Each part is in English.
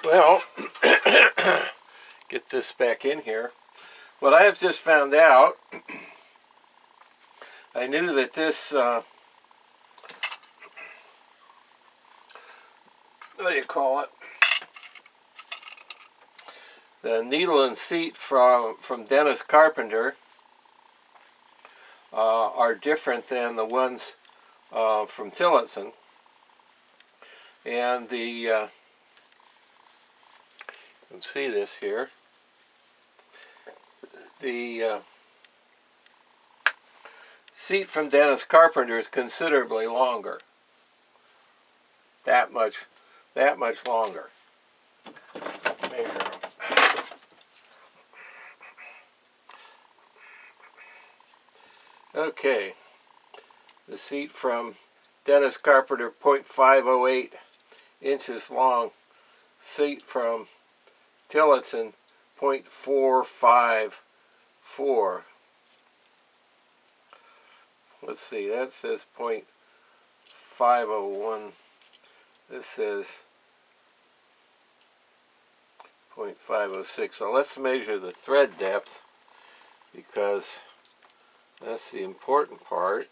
Well, get this back in here. What I have just found out, I knew that this, what do you call it? The needle and seat from Dennis Carpenter are different than the ones from Tillotson. And the, you can see this here, the seat from Dennis Carpenter is considerably longer. That much longer. Measure them. Okay, the seat from Dennis Carpenter, 0.508 inches long. Seat from Tillotson, 0.454. Let's see, that says 0.501. This says 0.506. So let's measure the thread depth, because that's the important part.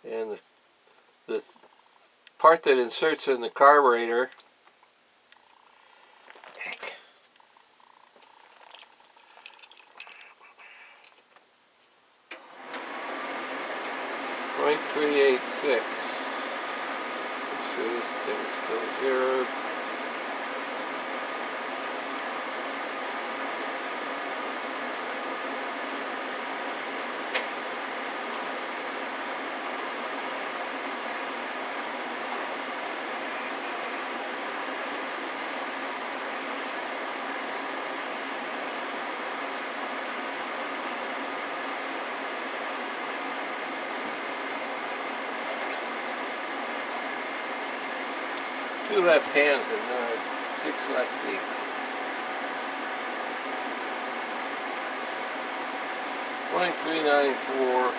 And the part that inserts in the carburetor, .386. Sure this thing is still zeroed. Two left hands and 6 left feet. .394.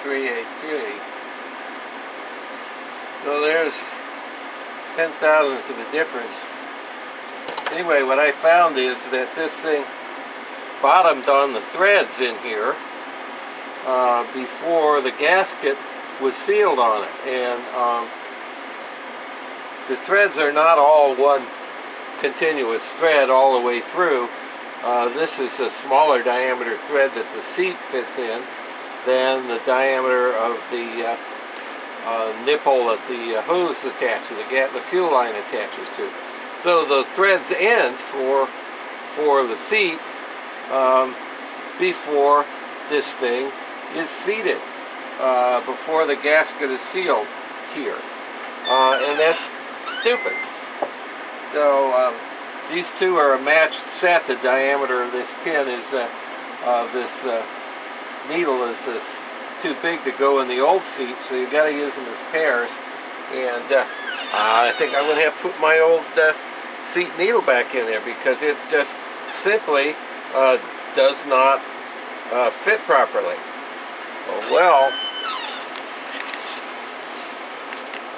.383. So there's 10 thousandths of a difference. Anyway, what I found is that this thing bottomed on the threads in here before the gasket was sealed on it. And the threads are not all one continuous thread all the way through. This is a smaller diameter thread that the seat fits in than the diameter of the nipple that the hose attaches, the fuel line attaches to. So the threads end for the seat before this thing is seated, before the gasket is sealed here, and that's stupid. So these two are a matched set. The diameter of this pin is this needle is too big to go in the old seat, so you've got to use them as pairs. And I think I'm going to have to put my old seat needle back in there, because it just simply does not fit properly. Well,